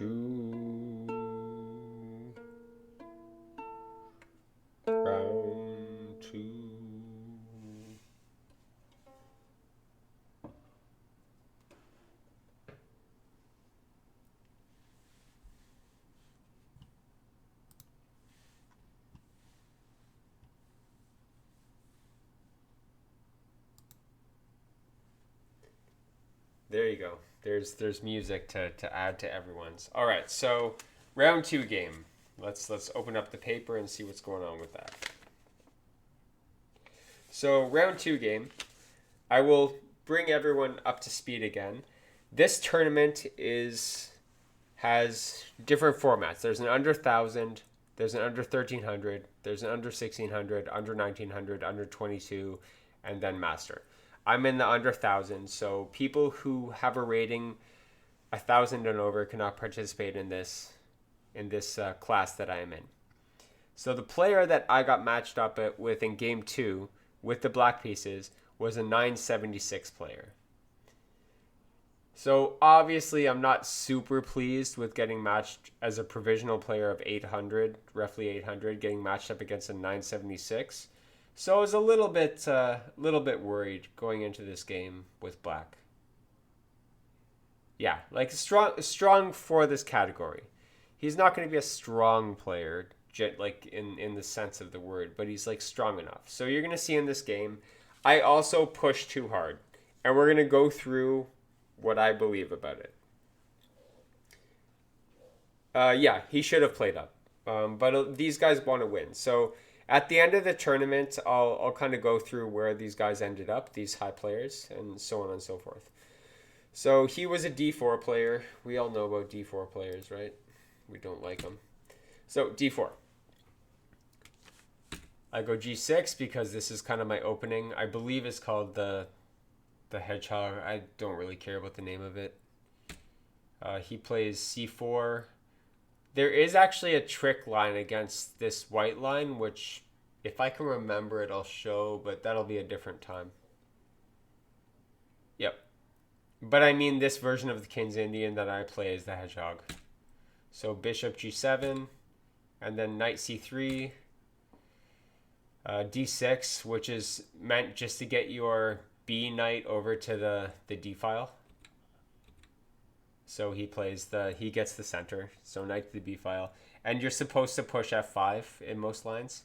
two. Round two. There you go. There's music to add to everyone's. All right, so round two game. Let's open up the paper and see what's going on with that. So round two game, I will bring everyone up to speed again. This tournament has different formats. There's an under 1,000, there's an under 1,300, there's an under 1,600, under 1,900, under 22, and then master. I'm in the under 1,000, so people who have a rating 1,000 and over cannot participate in this class that I am in. So the player that I got matched up with in game two with the black pieces was a 976 player. So obviously I'm not super pleased with getting matched as a provisional player of 800, roughly 800, getting matched up against a 976. So I was a little bit worried going into this game with black. Yeah, like strong for this category. He's not going to be a strong player, like in the sense of the word, but he's like strong enough. So you're going to see in this game, I also push too hard, and we're going to go through what I believe about it. Yeah, he should have played up, but these guys want to win. So at the end of the tournament, I'll kind of go through where these guys ended up, these high players, and so on and so forth. So he was a D4 player. We all know about D4 players, right? We don't like them. So D4. I go G6 because this is kind of my opening. I believe it's called the hedgehog. I don't really care about the name of it. He plays C4. There is actually a trick line against this white line, which if I can remember it, I'll show, but that'll be a different time. Yep. But I mean this version of the King's Indian that I play is the hedgehog. So bishop G7, and then knight C3, D6, which is meant just to get your B knight over to the D file. So he gets the center, so knight to the B file. And you're supposed to push F5 in most lines.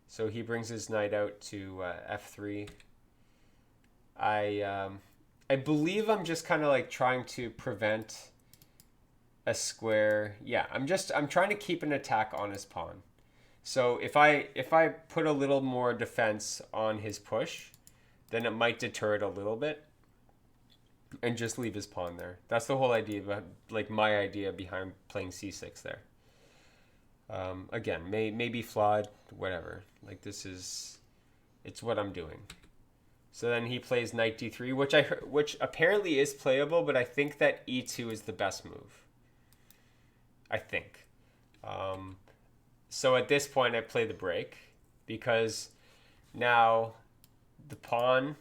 So he brings his knight out to F3. I believe I'm just kind of like trying to prevent a square. Yeah, I'm trying to keep an attack on his pawn. So if I put a little more defense on his push, then it might deter it a little bit and just leave his pawn there. That's the whole idea, like my idea behind playing C6 there. Again, may be flawed, whatever. Like it's what I'm doing. So then he plays knight D3, which apparently is playable, but I think that E2 is the best move. I think. So at this point, I play the break because now the pawn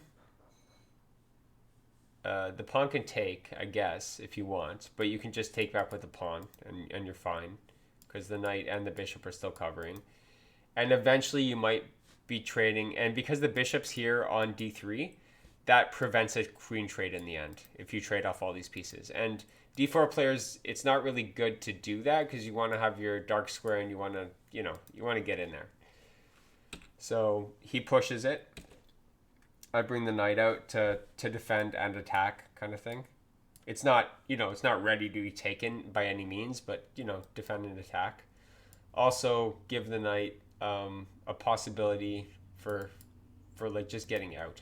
can take, I guess, if you want, but you can just take back with the pawn and you're fine because the knight and the bishop are still covering. And eventually you might be trading, and because the bishop's here on D3, that prevents a queen trade in the end if you trade off all these pieces. And D4 players, it's not really good to do that because you want to have your dark square and you want to get in there. So he pushes it. I bring the knight out to defend and attack kind of thing. It's not ready to be taken by any means, but defend and attack. Also give the knight a possibility for like just getting out.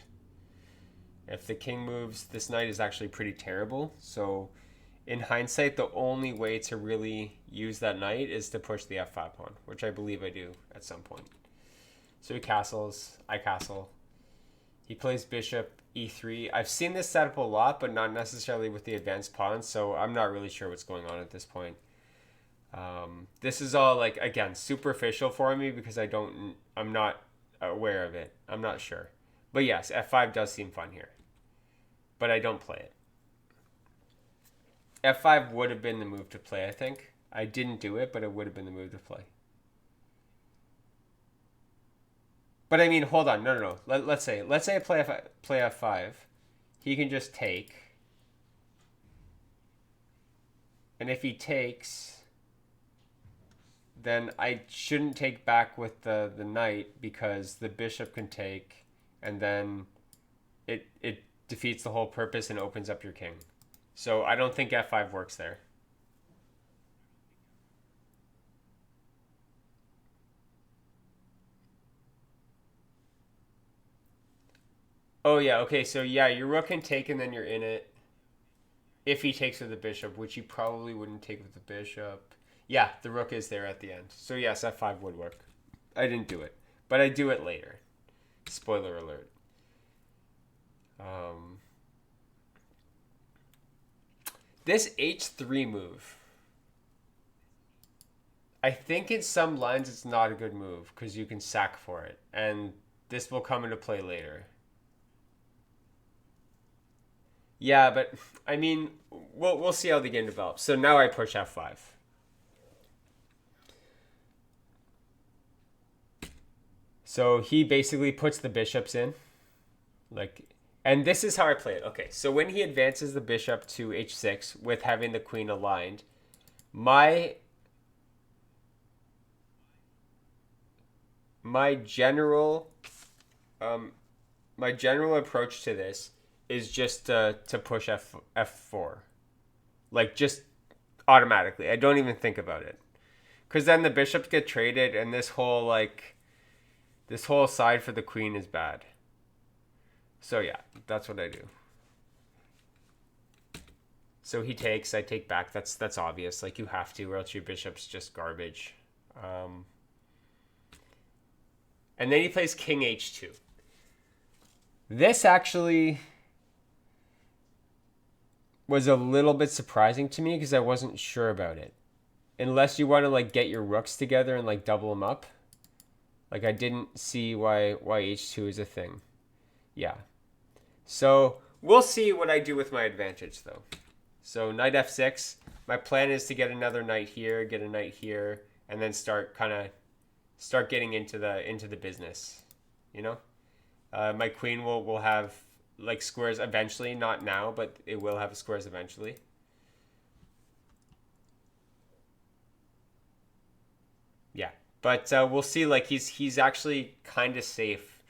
If the king moves, this knight is actually pretty terrible. So in hindsight, the only way to really use that knight is to push the F5 pawn, which I believe I do at some point. So he castles, I castle. He plays bishop E3. I've seen this setup a lot, but not necessarily with the advanced pawns, so I'm not really sure what's going on at this point. This is all, like, again, superficial for me because I'm not aware of it. I'm not sure. But yes, F5 does seem fun here. But I don't play it. F5 would have been the move to play, I think. I didn't do it, but it would have been the move to play. But I mean, hold on. No, no, no. Let's say I play F5. He can just take. And if he takes, then I shouldn't take back with the knight because the bishop can take, and then it defeats the whole purpose and opens up your king. So I don't think F5 works there. Oh yeah, okay, so yeah, your rook can take and then you're in it. If he takes with the bishop, which he probably wouldn't take with the bishop. Yeah, the rook is there at the end. So yes, F5 would work. I didn't do it, but I do it later. Spoiler alert. Um, this H3 move, I think in some lines it's not a good move because you can sack for it, and this will come into play later. Yeah, but I mean, we'll see how the game develops. So now I push F5. So he basically puts the bishops in, like, and this is how I play it. Okay, so when he advances the bishop to H6 with having the queen aligned, my my general um my general approach to this is just to push F4, like just automatically. I don't even think about it, because then the bishops get traded, and this whole side for the queen is bad. So yeah, that's what I do. So he takes, I take back. That's obvious. Like you have to, or else your bishop's just garbage. Um, and then he plays King H2. This actually was a little bit surprising to me because I wasn't sure about it. Unless you want to like get your rooks together and like double them up. Like I didn't see why H2 is a thing. Yeah. So we'll see what I do with my advantage though. So knight F6. My plan is to get another knight here, get a knight here, and then start getting into the business. You know, my queen will have like squares eventually, not now, but it will have squares eventually. Yeah, but we'll see. Like he's actually kind of safe,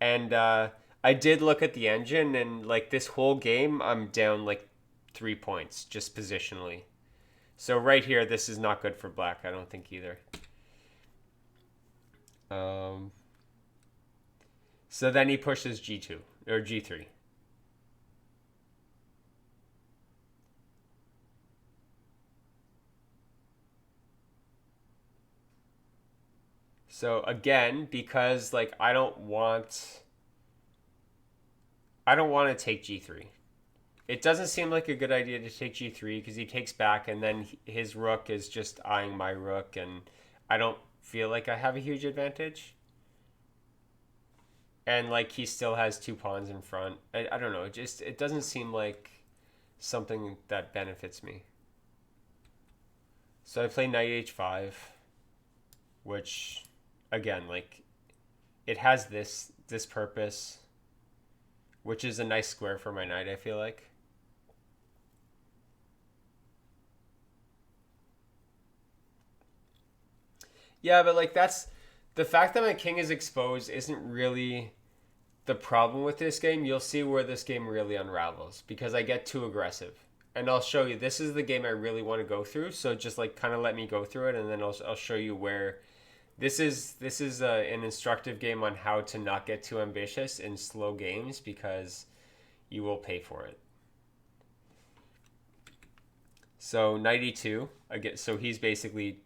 and I did look at the engine, and like this whole game, I'm down like 3 points just positionally. So right here, this is not good for black. I don't think either. Um, so then he pushes G2 or G3. So again, because like I don't want to take G3. It doesn't seem like a good idea to take G3 because he takes back and then his rook is just eyeing my rook, and I don't feel like I have a huge advantage. And like he still has two pawns in front. I don't know. It doesn't seem like something that benefits me. So I play knight H5, which again, like it has this purpose, which is a nice square for my knight, I feel like. Yeah, but like that's the fact that my king is exposed isn't really the problem with this game. You'll see where this game really unravels because I get too aggressive. And I'll show you. This is the game I really want to go through. So just like kind of let me go through it, and then I'll show you where this is an instructive game on how to not get too ambitious in slow games because you will pay for it. So knight e2 again. So he's basically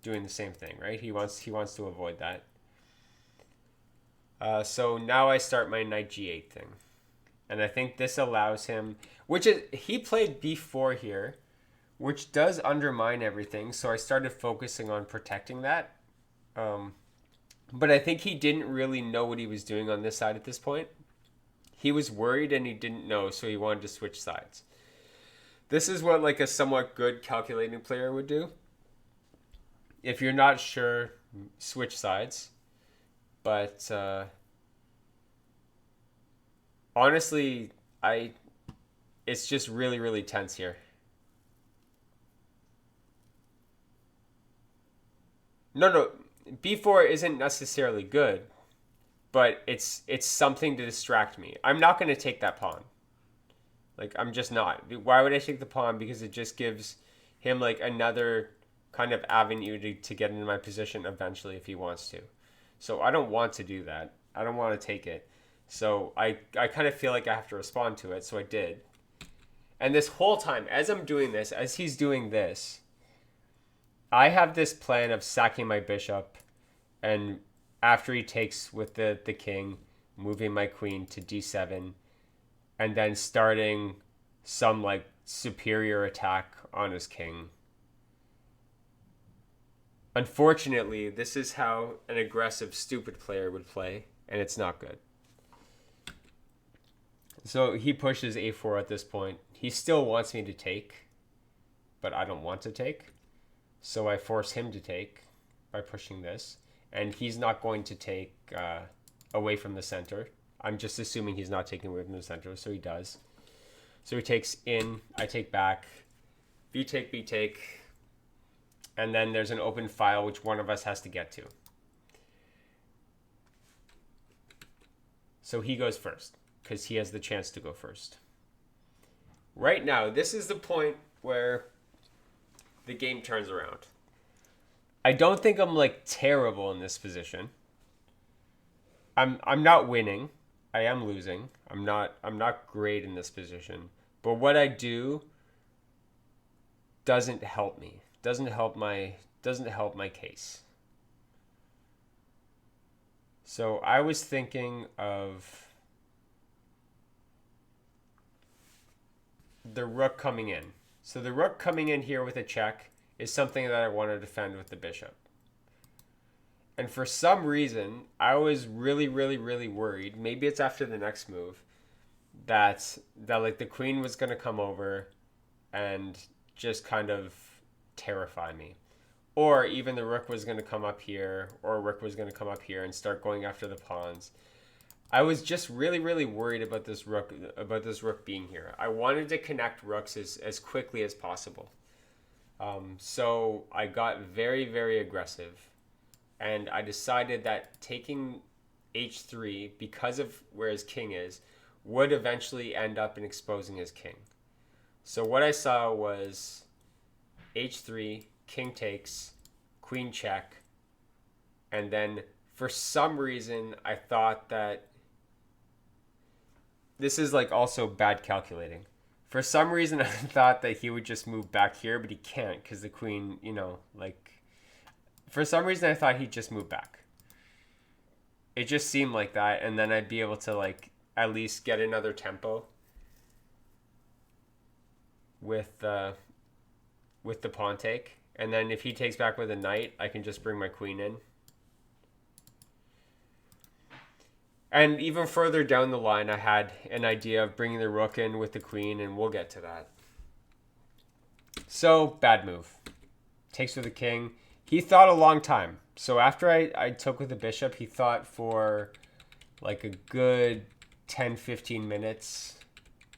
doing the same thing, right? He wants to avoid that. So now I start my knight g8 thing, and I think this allows him, which is he played b4 here, which does undermine everything. So I started focusing on protecting that. Um, but I think he didn't really know what he was doing on this side at this point. He was worried and he didn't know, so he wanted to switch sides. This is what like a somewhat good calculating player would do. If you're not sure, switch sides. But honestly, I it's just really really tense here. No, B4 isn't necessarily good, but it's something to distract me. I'm not going to take that pawn. Like I'm just not. Why would I take the pawn? Because it just gives him like another kind of avenue to get into my position eventually if he wants to. So I don't want to do that. I don't want to take it. So I kind of feel like I have to respond to it. So I did. And this whole time, as I'm doing this, as he's doing this, I have this plan of sacking my bishop, and after he takes with the king, moving my queen to d7, and then starting some like superior attack on his king. Unfortunately, this is how an aggressive, stupid player would play, and it's not good. So he pushes a4 at this point. He still wants me to take, but I don't want to take. So I force him to take by pushing this. And he's not going to take away from the center. I'm just assuming he's not taking away from the center, so he does. So he takes in, I take back, B take, and then there's an open file which one of us has to get to. So he goes first, because he has the chance to go first. Right now, this is the point where the game turns around. I don't think I'm like terrible in this position. I'm not winning. I am losing. I'm not great in this position. But what I do doesn't help me. Doesn't help my case. So I was thinking of the rook coming in. So the rook coming in here with a check is something that I want to defend with the bishop. And for some reason, I was really, really, really worried. Maybe it's after the next move that like the queen was going to come over and just kind of terrify me. Or even the rook was going to come up here, or rook was going to come up here and start going after the pawns. I was just really, really worried about this rook being here. I wanted to connect rooks as quickly as possible. So I got very, very aggressive. And I decided that taking h3, because of where his king is, would eventually end up in exposing his king. So what I saw was h3, king takes, queen check, and then for some reason I thought that this is like also bad calculating. For some reason I thought that he would just move back here, but he can't because the queen, like for some reason I thought he'd just move back. It just seemed like that, and then I'd be able to like at least get another tempo with the pawn take. And then if he takes back with a knight, I can just bring my queen in. And even further down the line, I had an idea of bringing the rook in with the queen, and we'll get to that. So, bad move. Takes with the king. He thought a long time. So after I took with the bishop, he thought for like a good 10, 15 minutes.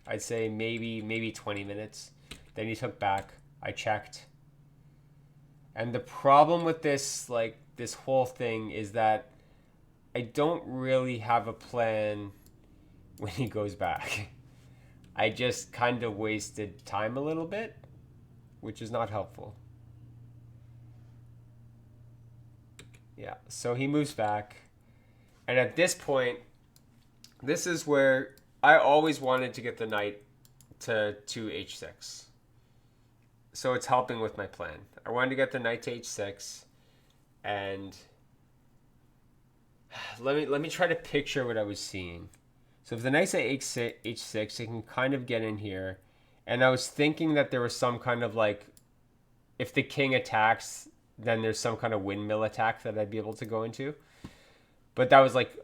I'd say maybe 20 minutes. Then he took back. I checked. And the problem with this whole thing is that I don't really have a plan when he goes back. I just kind of wasted time a little bit, which is not helpful. Yeah, so he moves back. And at this point, this is where I always wanted to get the knight to h6. So it's helping with my plan. I wanted to get the knight to h6, and let me try to picture what I was seeing. So if the knight's at h6, it can kind of get in here. And I was thinking that there was some kind of like, if the king attacks, then there's some kind of windmill attack that I'd be able to go into. But that was like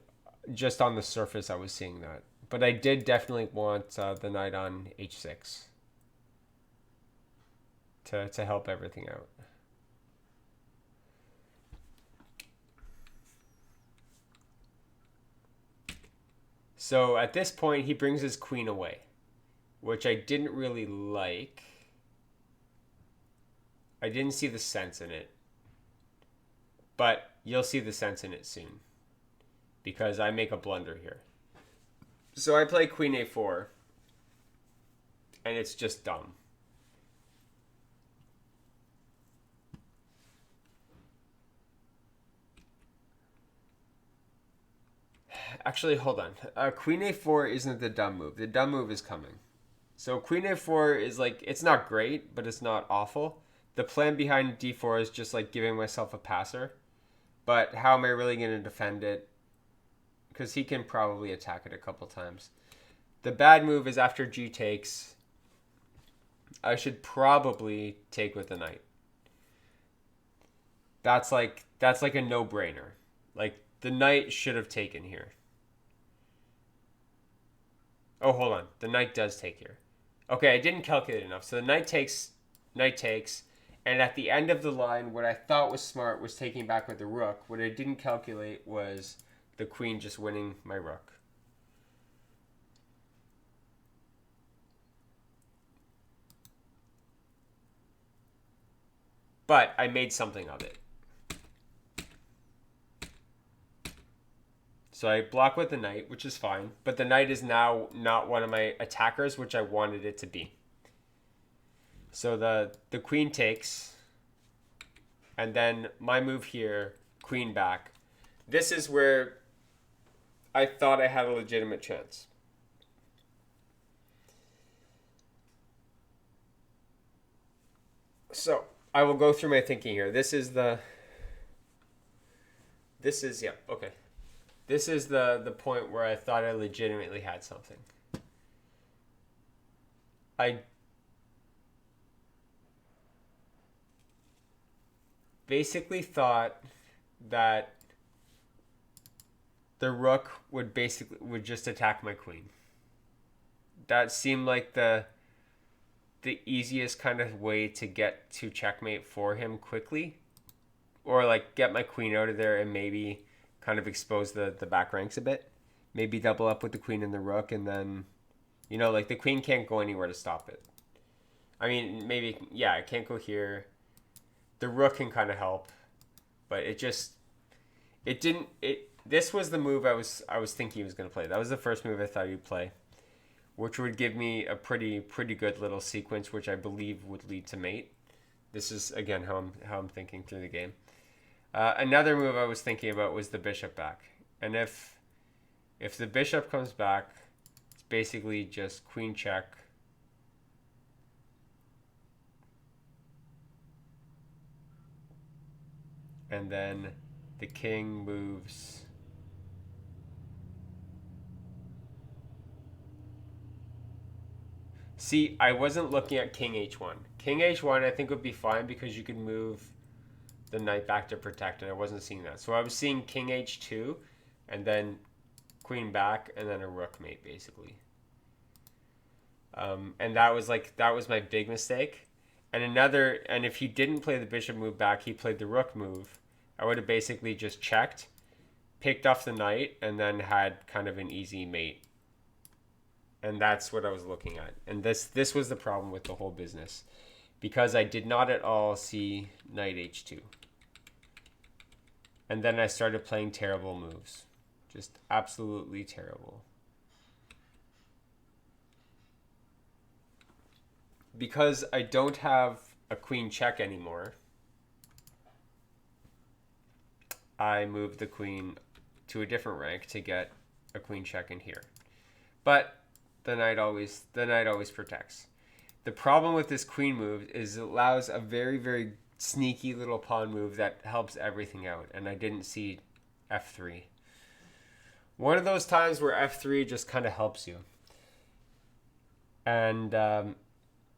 just on the surface I was seeing that. But I did definitely want the knight on h6. to help everything out. So at this point, he brings his queen away, which I didn't really like. I didn't see the sense in it. But you'll see the sense in it soon, because I make a blunder here. So I play queen a4, and it's just dumb. Actually, hold on. Queen a4 isn't the dumb move. The dumb move is coming. So queen a4 is like, it's not great, but it's not awful. The plan behind d4 is just like giving myself a passer. But how am I really going to defend it? Because he can probably attack it a couple times. The bad move is after g takes, I should probably take with the knight. That's like a no-brainer. Like, the knight should have taken here. Oh, hold on. The knight does take here. Okay, I didn't calculate enough. So the knight takes, and at the end of the line, what I thought was smart was taking back with the rook. What I didn't calculate was the queen just winning my rook. But I made something of it. So I block with the knight, which is fine. But the knight is now not one of my attackers, which I wanted it to be. So the queen takes. And then my move here, queen back. This is where I thought I had a legitimate chance. So I will go through my thinking here. This is the point where I thought I legitimately had something. I basically thought that the rook would just attack my queen. That seemed like the easiest kind of way to get to checkmate for him quickly, or like get my queen out of there and maybe kind of expose the back ranks a bit. Maybe double up with the queen and the rook, and then, you know, like the queen can't go anywhere to stop it. I mean, maybe, yeah, it can't go here. The rook can kind of help, but this was the move I was thinking he was going to play. That was the first move I thought he'd play, which would give me a pretty good little sequence, which I believe would lead to mate. This is, again, how I'm thinking through the game. Another move I was thinking about was the bishop back. And if the bishop comes back, it's basically just queen check. And then the king moves. See, I wasn't looking at king h1. King h1 I think would be fine because you could move the knight back to protect, and I wasn't seeing that. So I was seeing king h2 and then queen back and then a rook mate, basically. And that was my big mistake. And if he didn't play the bishop move back, he played the rook move, I would have basically just checked, picked off the knight, and then had kind of an easy mate. And that's what I was looking at. And this was the problem with the whole business, because I did not at all see knight h2. And then I started playing terrible moves. Just absolutely terrible. Because I don't have a queen check anymore, I moved the queen to a different rank to get a queen check in here. But the knight always protects. The problem with this queen move is it allows a very, very sneaky little pawn move that helps everything out, and I didn't see f3. One of those times where f3 just kind of helps you. And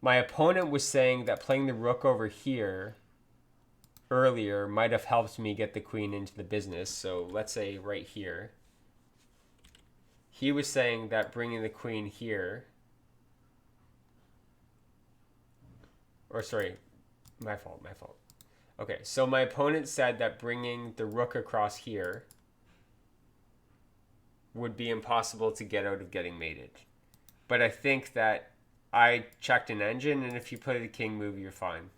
my opponent was saying that playing the rook over here earlier might have helped me get the queen into the business. So let's say right here. He was saying that bringing the queen here, or sorry, My fault, my fault. Okay, so my opponent said that bringing the rook across here would be impossible to get out of getting mated. But I think that I checked an engine, and if you put a king move, you're fine.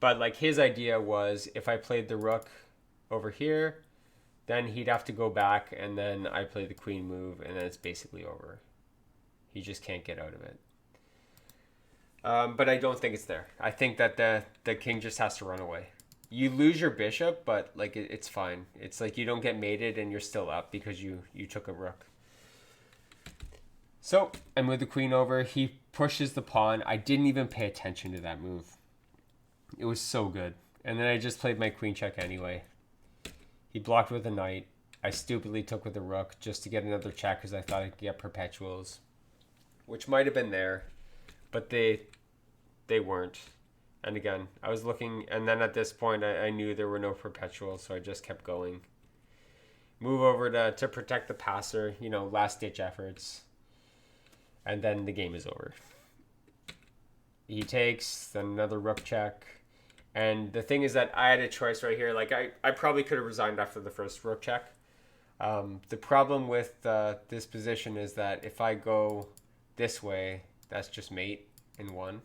But like his idea was if I played the rook over here, then he'd have to go back, and then I play the queen move, and then it's basically over. He just can't get out of it. But I don't think it's there. I think that the king just has to run away. You lose your bishop, but like it's fine. It's like you don't get mated and you're still up because you took a rook. So I move the queen over. He pushes the pawn. I didn't even pay attention to that move. It was so good. And then I just played my queen check anyway. He blocked with a knight. I stupidly took with the rook just to get another check because I thought I could get perpetuals, which might have been there, but they weren't. And again, I was looking, and then at this point, I knew there were no perpetuals, so I just kept going. Move over to protect the passer, last-ditch efforts. And then the game is over. He takes, then another rook check. And the thing is that I had a choice right here. Like, I probably could have resigned after the first rook check. The problem with this position is that if I go this way, that's just mate in one.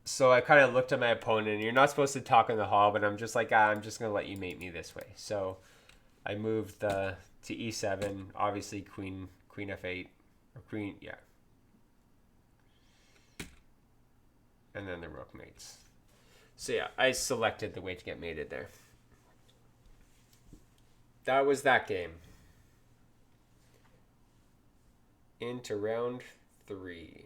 So I kind of looked at my opponent, and you're not supposed to talk in the hall, but I'm just like, I'm just going to let you mate me this way. So I moved to e7, obviously queen f8, or queen, yeah. And then the rook mates. So yeah, I selected the way to get mated there. That was that game. Into round 3.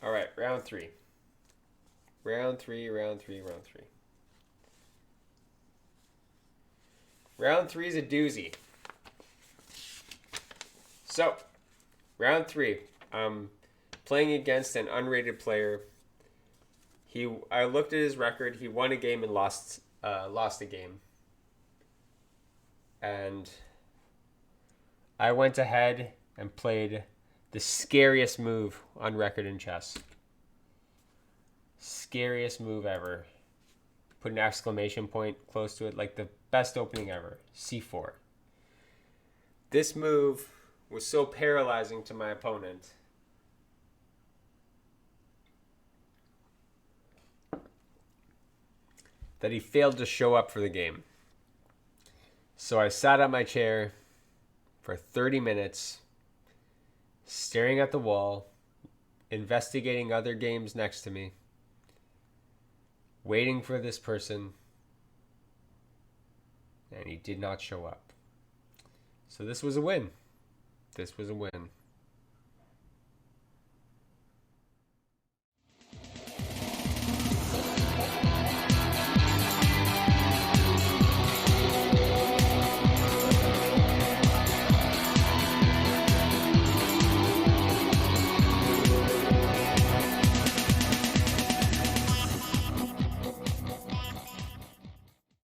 All right, round 3. Round 3. Round 3 is a doozy. So, round 3. Playing against an unrated player. I looked at his record. He won a game and lost a game. And I went ahead and played the scariest move on record in chess. Scariest move ever. Put an exclamation point close to it, like the best opening ever. c4. This move was so paralyzing to my opponent that he failed to show up for the game. So I sat on my chair for 30 minutes, staring at the wall, investigating other games next to me, waiting for this person, and he did not show up. So this was a win. This was a win.